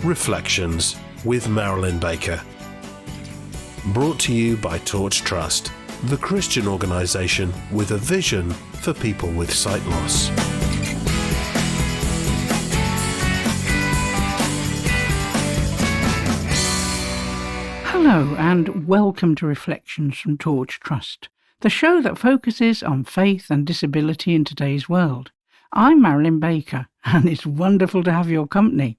Reflections with Marilyn Baker. Brought to you by Torch Trust, the Christian organisation with a vision for people with sight loss. Hello and welcome to Reflections from Torch Trust, the show that focuses on faith and disability in today's world. I'm Marilyn Baker and it's wonderful to have your company.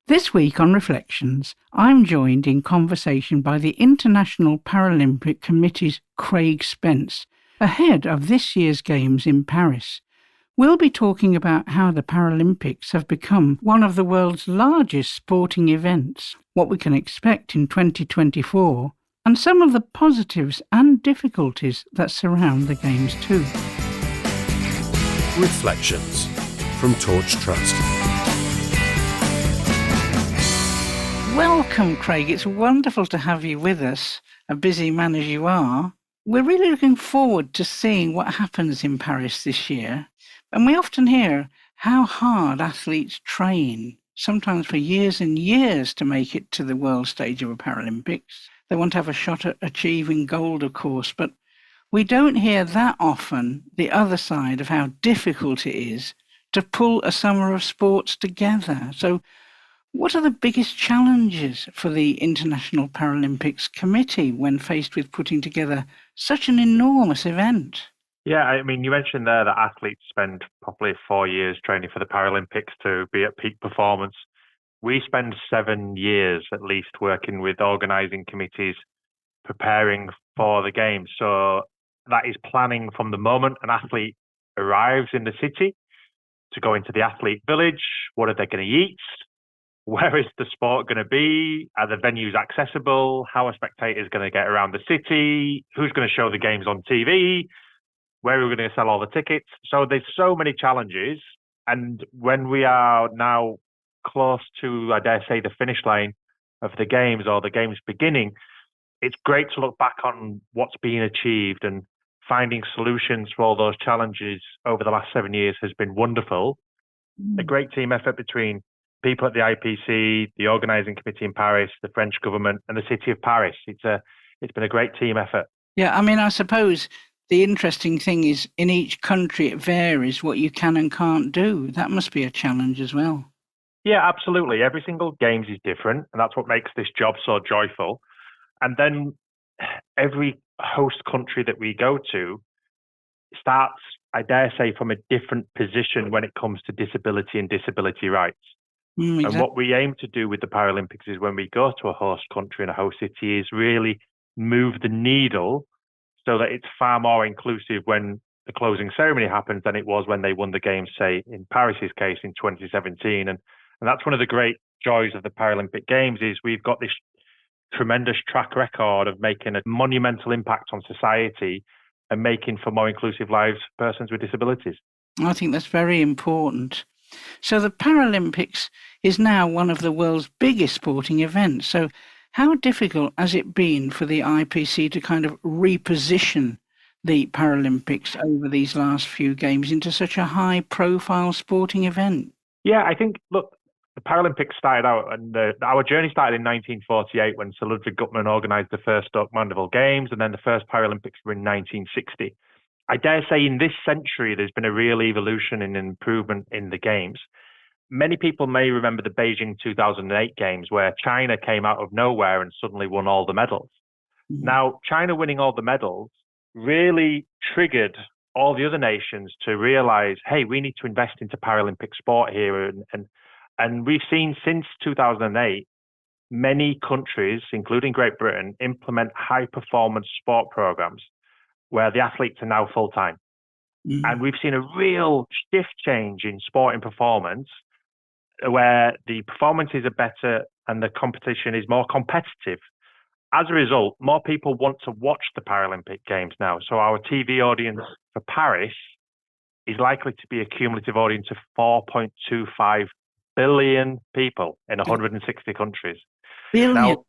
This week on Reflections, I'm joined in conversation by the International Paralympic Committee's Craig Spence, ahead of this year's Games in Paris. We'll be talking about how the Paralympics have become one of the world's largest sporting events, what we can expect in 2024, and some of the positives and difficulties that surround the Games too. Reflections from Torch Trust. Welcome, Craig. It's wonderful to have you with us, a busy man as you are. We're really looking forward to seeing what happens in Paris this year. And we often hear how hard athletes train, sometimes for years and years, to make it to the world stage of a Paralympics. They want to have a shot at achieving gold, of course, but we don't hear that often the other side of how difficult it is to pull a summer of sports together. So what are the biggest challenges for the International Paralympics Committee when faced with putting together such an enormous event? Yeah, I mean, you mentioned there that athletes spend probably 4 years training for the Paralympics to be at peak performance. We spend 7 years at least working with organising committees preparing for the Games. So that is planning from the moment an athlete arrives in the city to go into the athlete village. What are they going to eat? Where is the sport going to be? Are the venues accessible? How are spectators going to get around the city? Who's going to show the Games on TV? Where are we going to sell all the tickets? So there's so many challenges. And when we are now close to, I dare say, the finish line of the Games or the Games beginning, it's great to look back on what's been achieved, and finding solutions for all those challenges over the last 7 years has been wonderful. A great team effort between people at the IPC, the organising committee in Paris, the French government and the city of Paris. It's been a great team effort. Yeah, I mean, I suppose the interesting thing is in each country it varies what you can and can't do. That must be a challenge as well. Yeah, absolutely. Every single Games is different, and that's what makes this job so joyful. And then every host country that we go to starts, I dare say, from a different position when it comes to disability and disability rights. Exactly. And what we aim to do with the Paralympics is when we go to a host country and a host city is really move the needle so that it's far more inclusive when the closing ceremony happens than it was when they won the Games, say, in Paris's case in 2017. And that's one of the great joys of the Paralympic Games is we've got this tremendous track record of making a monumental impact on society and making for more inclusive lives for persons with disabilities. I think that's very important. So the Paralympics is now one of the world's biggest sporting events. So how difficult has it been for the IPC to kind of reposition the Paralympics over these last few Games into such a high-profile sporting event? Yeah, I think, look, the Paralympics started out, and our journey started in 1948 when Sir Ludwig Guttmann organised the first Stoke Mandeville Games, and then the first Paralympics were in 1960. I dare say in this century, there's been a real evolution and improvement in the Games. Many people may remember the Beijing 2008 Games where China came out of nowhere and suddenly won all the medals. Now, China winning all the medals really triggered all the other nations to realise, hey, we need to invest into Paralympic sport here. And we've seen since 2008, many countries, including Great Britain, implement high-performance sport programs where the athletes are now full-time. And we've seen a real shift change in sporting performance where the performances are better and the competition is more competitive. As a result, more people want to watch the Paralympic Games now. So our TV audience for Paris is likely to be a cumulative audience of 4.25 billion people in 160 countries. Billion. Now,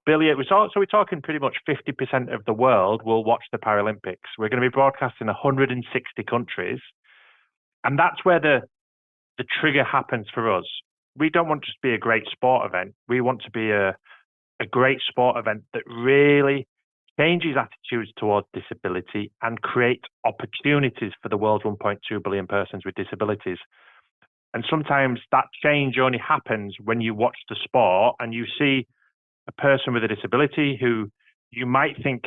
billion. So we're talking pretty much 50% of the world will watch the Paralympics. We're going to be broadcast in 160 countries. And that's where the trigger happens for us. we don't want to just be a great sport event. We want to be a great sport event that really changes attitudes towards disability and creates opportunities for the world's 1.2 billion persons with disabilities. And sometimes that change only happens when you watch the sport and you see a person with a disability who you might think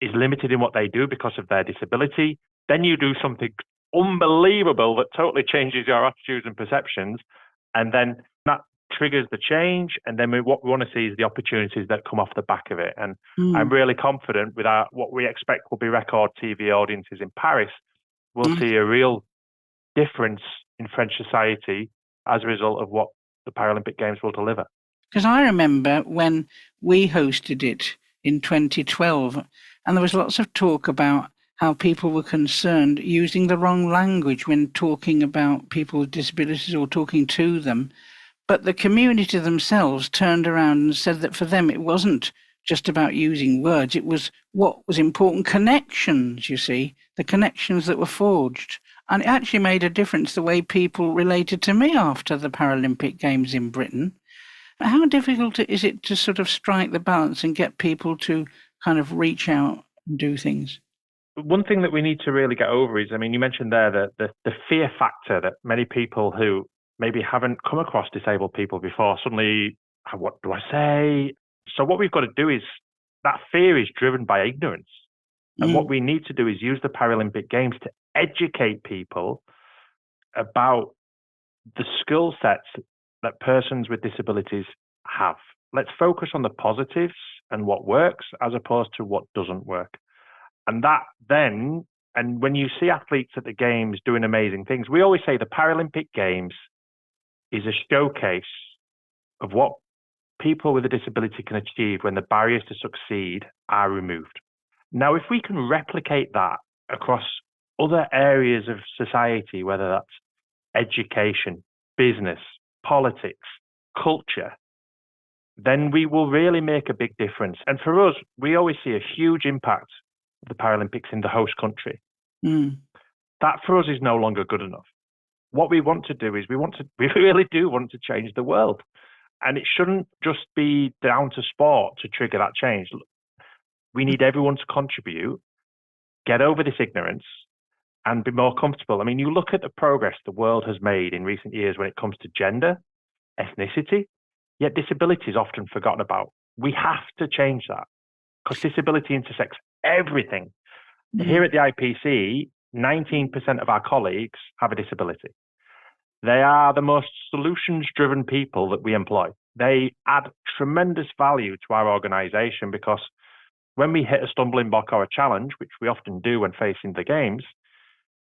is limited in what they do because of their disability. Then you do something unbelievable that totally changes your attitudes and perceptions. And then that triggers the change. And then what we want to see is the opportunities that come off the back of it. And I'm really confident with what we expect will be record TV audiences in Paris. We'll see a real difference in French society as a result of what the Paralympic Games will deliver. Because I remember when we hosted it in 2012, and there was lots of talk about how people were concerned using the wrong language when talking about people with disabilities or talking to them. But the community themselves turned around and said that for them it wasn't just about using words, it was what was important, connections, you see, the connections that were forged. And it actually made a difference the way people related to me after the Paralympic Games in Britain. How difficult is it to sort of strike the balance and get people to kind of reach out and do things? One thing that we need to really get over is, I mean, you mentioned there that the fear factor that many people who maybe haven't come across disabled people before suddenly, what do I say? So what we've got to do is, that fear is driven by ignorance. And what we need to do is use the Paralympic Games to educate people about the skill sets that persons with disabilities have. Let's focus on the positives and what works as opposed to what doesn't work. And that then, and when you see athletes at the Games doing amazing things, we always say the Paralympic Games is a showcase of what people with a disability can achieve when the barriers to succeed are removed. Now, if we can replicate that across other areas of society, whether that's education, business, politics, culture, then we will really make a big difference. And for us, we always see a huge impact of the Paralympics in the host country. That for us is no longer good enough. What we want to do is we really do want to change the world. And it shouldn't just be down to sport to trigger that change. We need everyone to contribute, get over this ignorance, and be more comfortable. I mean, you look at the progress the world has made in recent years when it comes to gender, ethnicity, yet disability is often forgotten about. We have to change that because disability intersects everything. Here at the IPC, 19% of our colleagues have a disability. They are the most solutions-driven people that we employ. They add tremendous value to our organization because when we hit a stumbling block or a challenge, which we often do when facing the Games,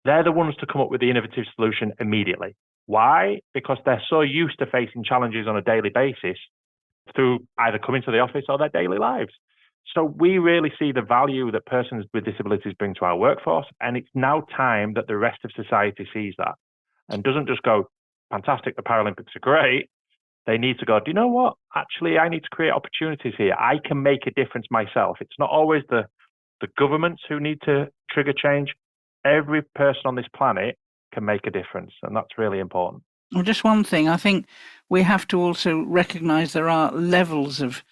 they're the ones to come up with the innovative solution immediately. Why? Because they're so used to facing challenges on a daily basis through either coming to the office or their daily lives. So we really see the value that persons with disabilities bring to our workforce, and it's now time that the rest of society sees that and doesn't just go, fantastic, the Paralympics are great. They need to go, do you know what? Actually, I need to create opportunities here. I can make a difference myself. It's not always the governments who need to trigger change. Every person on this planet can make a difference, and that's really important. Well, just one thing, I think we have to also recognise there are levels of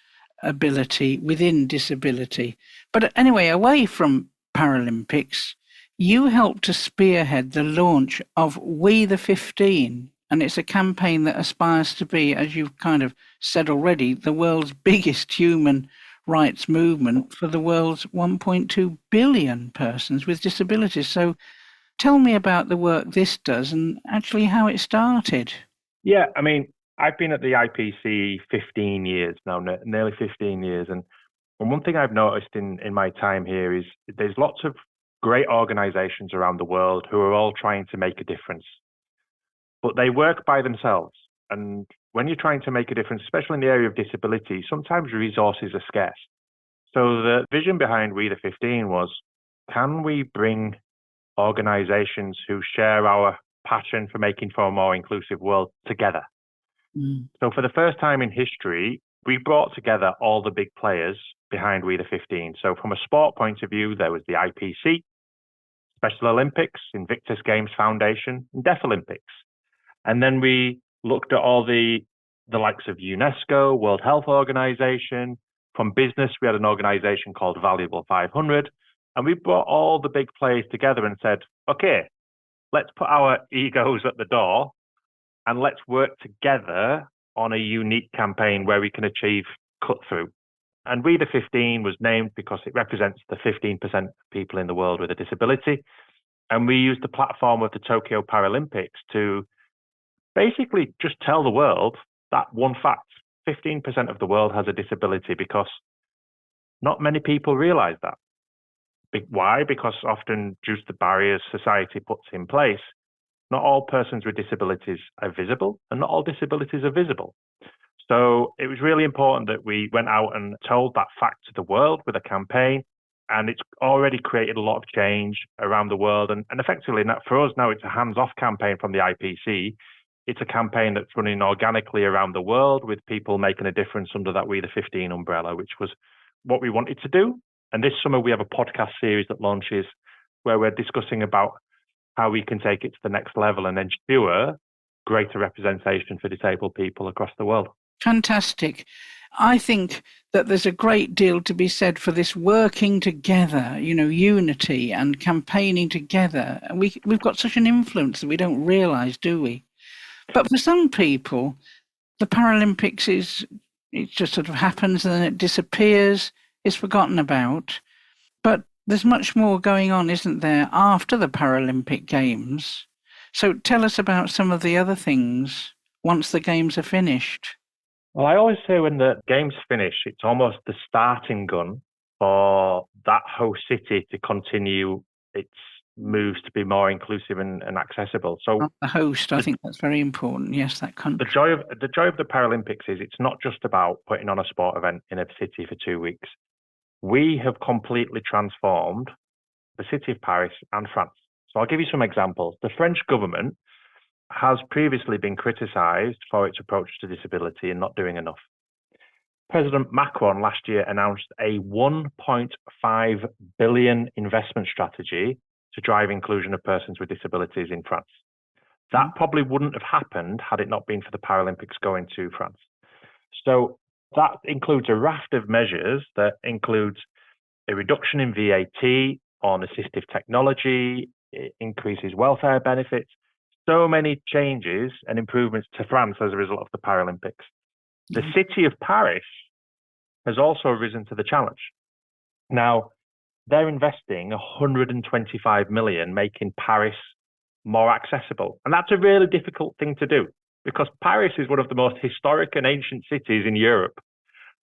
ability within disability. But anyway, away from Paralympics, you helped to spearhead the launch of We the 15, and it's a campaign that aspires to be, as you've kind of said already, the world's biggest human rights movement for the world's 1.2 billion persons with disabilities. So tell me about the work this does and actually how it started. Yeah, I mean, I've been at the IPC 15 years now, nearly 15 years. And one thing I've noticed in my time here is there's lots of great organizations around the world who are all trying to make a difference. But they work by themselves. And when you're trying to make a difference, especially in the area of disability, sometimes resources are scarce. So the vision behind We the 15 was, can we bring organizations who share our passion for making for a more inclusive world together? So for the first time in history, we brought together all the big players behind We the 15. So from a sport point of view, there was the IPC, Special Olympics, Invictus Games Foundation, and Deaf Olympics. And then we looked at all the likes of UNESCO, World Health Organization. From business, we had an organization called Valuable 500. And we brought all the big players together and said, okay, let's put our egos at the door and let's work together on a unique campaign where we can achieve cut through. And We the 15 was named because it represents the 15% of people in the world with a disability. And we used the platform of the Tokyo Paralympics to basically just tell the world that one fact: 15% of the world has a disability, because not many people realize that. Why? Because often, due to the barriers society puts in place, not all persons with disabilities are visible, and not all disabilities are visible. So it was really important that we went out and told that fact to the world with a campaign, and it's already created a lot of change around the world. And effectively, for us now, it's a hands-off campaign from the IPC. It's a campaign that's running organically around the world with people making a difference under that We the 15 umbrella, which was what we wanted to do. And this summer, we have a podcast series that launches where we're discussing about how we can take it to the next level and ensure greater representation for disabled people across the world. Fantastic. I think that there's a great deal to be said for this working together, unity and campaigning together. And we've got such an influence that we don't realise, do we? But for some people, the Paralympics it just sort of happens and then it disappears, it's forgotten about. But there's much more going on, isn't there, after the Paralympic Games? So tell us about some of the other things once the Games are finished. Well, I always say when the Games finish, it's almost the starting gun for that host city to continue its moves to be more inclusive and accessible. So the host, I think that's very important. Yes, that country. The joy of the Paralympics is it's not just about putting on a sport event in a city for 2 weeks. We have completely transformed the city of Paris and France. So I'll give you some examples. The French government has previously been criticised for its approach to disability and not doing enough. President Macron last year announced a 1.5 billion investment strategy to drive inclusion of persons with disabilities in France. That probably wouldn't have happened had it not been for the Paralympics going to France. So that includes a raft of measures that includes a reduction in VAT on assistive technology, it increases welfare benefits, so many changes and improvements to France as a result of the Paralympics. The city of Paris has also risen to the challenge. Now, they're investing 125 million making Paris more accessible. And that's a really difficult thing to do because Paris is one of the most historic and ancient cities in Europe.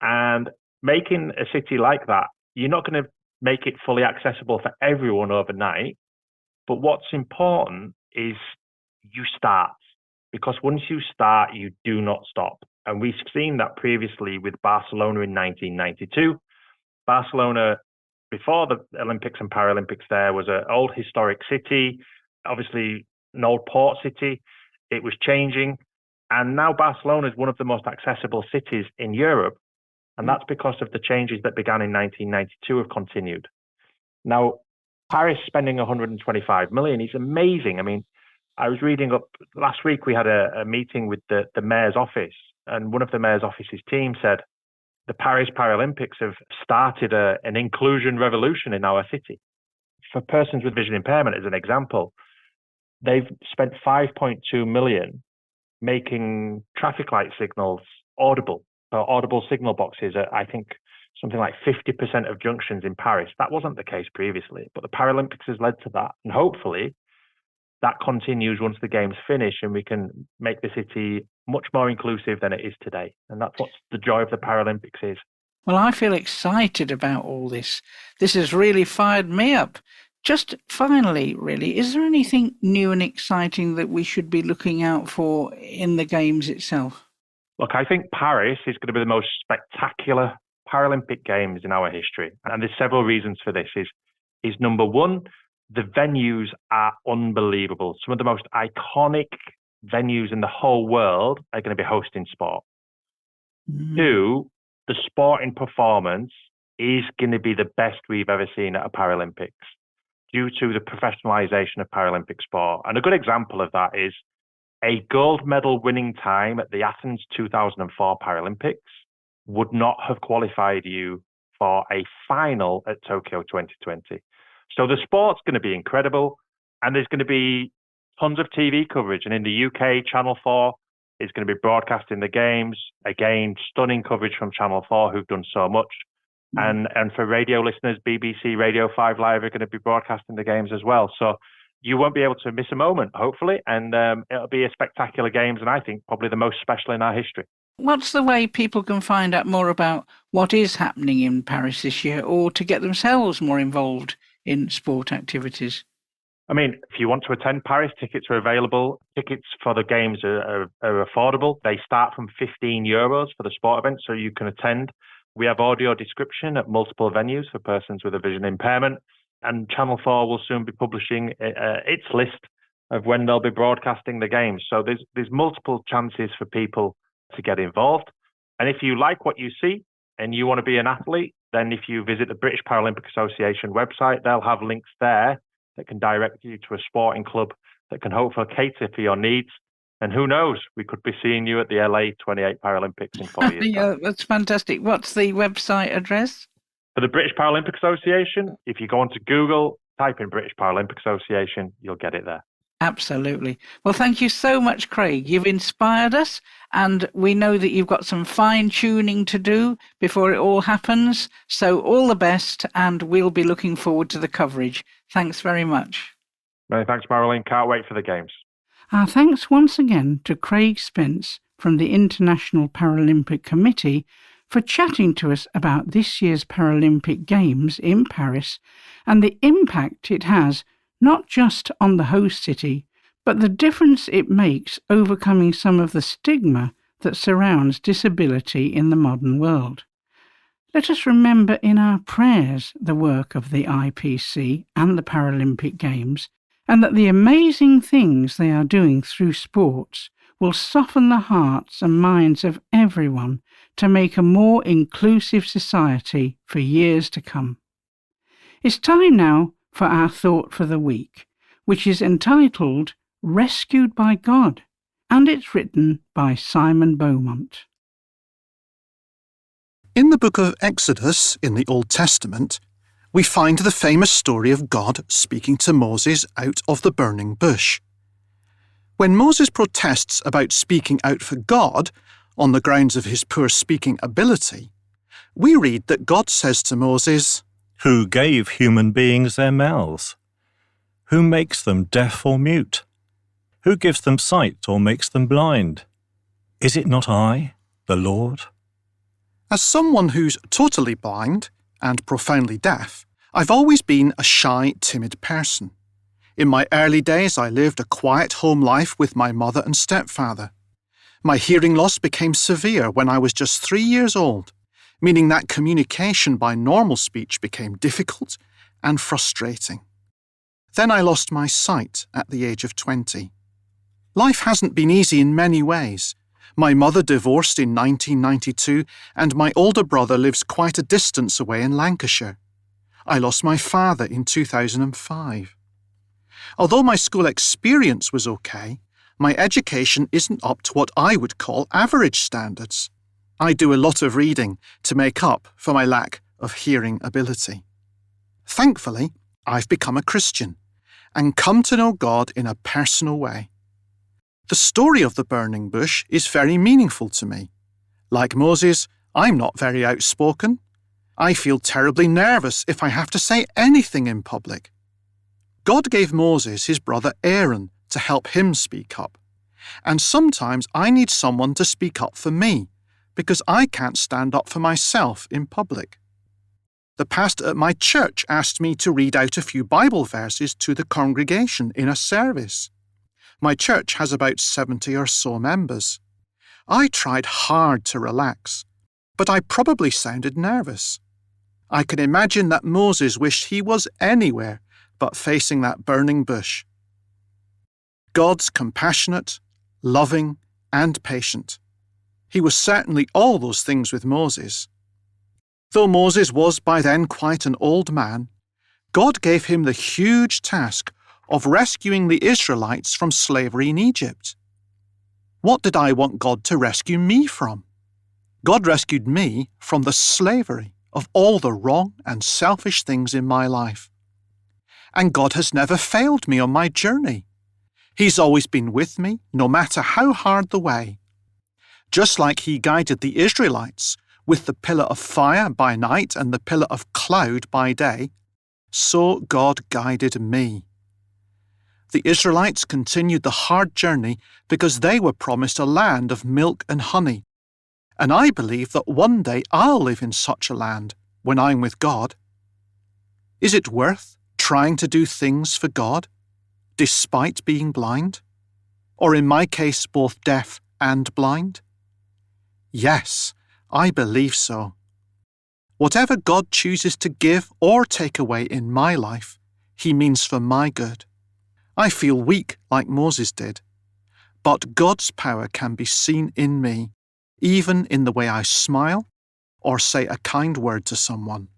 And making a city like that, you're not going to make it fully accessible for everyone overnight. But what's important is you start, because once you start, you do not stop. And we've seen that previously with Barcelona in 1992. Barcelona, before the Olympics and Paralympics, there was an old historic city, obviously an old port city. It was changing. And now Barcelona is one of the most accessible cities in Europe. And that's because of the changes that began in 1992 have continued. Now, Paris spending 125 million is amazing. I mean, I was reading up last week, we had a meeting with the mayor's office, and one of the mayor's office's team said, the Paris Paralympics have started an inclusion revolution in our city. For persons with vision impairment, as an example, they've spent 5.2 million making traffic light signals audible, or audible signal boxes at, I think, something like 50% of junctions in Paris. That wasn't the case previously, but the Paralympics has led to that. And hopefully that continues once the games finish and we can make the city much more inclusive than it is today. And that's what the joy of the Paralympics is. Well, I feel excited about all this. This has really fired me up. Just finally, really, is there anything new and exciting that we should be looking out for in the Games itself? Look, I think Paris is going to be the most spectacular Paralympic Games in our history. And there's several reasons for this. Is number one, the venues are unbelievable. Some of the most iconic venues in the whole world are going to be hosting sport. Two, the sporting performance is going to be the best we've ever seen at a Paralympics due to the professionalization of Paralympic sport. And a good example of that is A gold medal winning time at the Athens 2004 Paralympics would not have qualified you for a final at Tokyo 2020. So the sport's going to be incredible, and there's going to be tons of TV coverage. And in the UK, Channel 4 is going to be broadcasting the games. Again, stunning coverage from Channel 4, who've done so much. And for radio listeners, BBC Radio 5 Live are going to be broadcasting the games as well. So you won't be able to miss a moment, hopefully. And it'll be a spectacular games, and I think probably the most special in our history. What's the way people can find out more about what is happening in Paris this year, or to get themselves more involved in sport activities? I mean, if you want to attend Paris, tickets are available. Tickets for the games are affordable. They start from €15 for the sport event, so you can attend. We have audio description at multiple venues for persons with a vision impairment. And Channel 4 will soon be publishing its list of when they'll be broadcasting the games. So there's multiple chances for people to get involved. And if you like what you see and you want to be an athlete, then if you visit the British Paralympic Association website, they'll have links there that can direct you to a sporting club that can hopefully cater for your needs. And who knows, we could be seeing you at the LA 28 Paralympics in 4 years. Yeah, that's fantastic. What's the website address? For the British Paralympic Association, if you go onto Google, type in British Paralympic Association, you'll get it there. Absolutely. Well, thank you so much, Craig. You've inspired us, and we know that you've got some fine-tuning to do before it all happens. So all the best, and we'll be looking forward to the coverage. Thanks very much. Many thanks, Marilyn. Can't wait for the games. Our thanks once again to Craig Spence from the International Paralympic Committee for chatting to us about this year's Paralympic Games in Paris and the impact it has not just on the host city, but the difference it makes overcoming some of the stigma that surrounds disability in the modern world. Let us remember in our prayers the work of the IPC and the Paralympic Games, and that the amazing things they are doing through sports will soften the hearts and minds of everyone to make a more inclusive society for years to come. It's time now for our thought for the week, which is entitled Rescued by God, and it's written by Simon Beaumont. In the book of Exodus in the Old Testament, we find the famous story of God speaking to Moses out of the burning bush. When Moses protests about speaking out for God on the grounds of his poor speaking ability, we read that God says to Moses, "Who gave human beings their mouths? Who makes them deaf or mute? Who gives them sight or makes them blind? Is it not I, the Lord?" As someone who's totally blind and profoundly deaf, I've always been a shy, timid person. In my early days, I lived a quiet home life with my mother and stepfather. My hearing loss became severe when I was just 3 years old, meaning that communication by normal speech became difficult and frustrating. Then I lost my sight at the age of 20. Life hasn't been easy in many ways. My mother divorced in 1992, and my older brother lives quite a distance away in Lancashire. I lost my father in 2005. Although my school experience was okay, my education isn't up to what I would call average standards. I do a lot of reading to make up for my lack of hearing ability. Thankfully, I've become a Christian and come to know God in a personal way. The story of the burning bush is very meaningful to me. Like Moses, I'm not very outspoken. I feel terribly nervous if I have to say anything in public. God gave Moses his brother Aaron to help him speak up. And sometimes I need someone to speak up for me, because I can't stand up for myself in public. The pastor at my church asked me to read out a few Bible verses to the congregation in a service. My church has about 70 or so members. I tried hard to relax, but I probably sounded nervous. I can imagine that Moses wished he was anywhere but facing that burning bush. God's compassionate, loving, and patient. He was certainly all those things with Moses. Though Moses was by then quite an old man, God gave him the huge task of rescuing the Israelites from slavery in Egypt. What did I want God to rescue me from? God rescued me from the slavery of all the wrong and selfish things in my life. And God has never failed me on my journey. He's always been with me, no matter how hard the way. Just like He guided the Israelites with the pillar of fire by night and the pillar of cloud by day, so God guided me. The Israelites continued the hard journey because they were promised a land of milk and honey. And I believe that one day I'll live in such a land when I'm with God. Is it worth trying to do things for God, despite being blind? Or in my case, both deaf and blind? Yes, I believe so. Whatever God chooses to give or take away in my life, He means for my good. I feel weak like Moses did, but God's power can be seen in me, even in the way I smile or say a kind word to someone.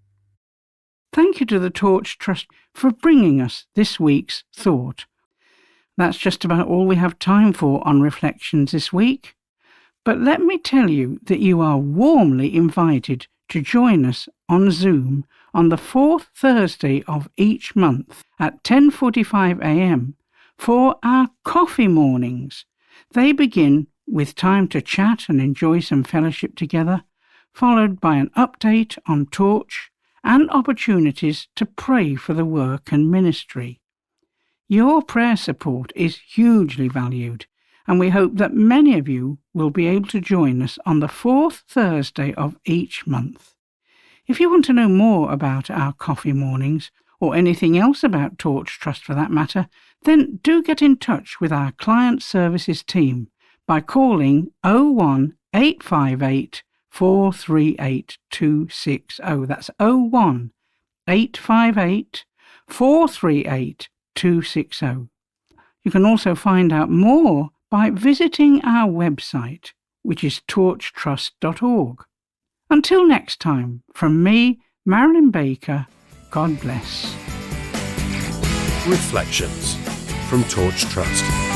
Thank you to the Torch Trust for bringing us this week's thought. That's just about all we have time for on Reflections this week. But let me tell you that you are warmly invited to join us on Zoom on the fourth Thursday of each month at 10:45 a.m. for our coffee mornings. They begin with time to chat and enjoy some fellowship together, followed by an update on Torch and opportunities to pray for the work and ministry. Your prayer support is hugely valued, and we hope that many of you will be able to join us on the fourth Thursday of each month. If you want to know more about our coffee mornings, or anything else about Torch Trust for that matter, then do get in touch with our client services team by calling 01858 438 260. That's 01858 438 260. You can also find out more by visiting our website, which is torchtrust.org. Until next time, from me, Marilyn Baker, God bless. Reflections from Torch Trust.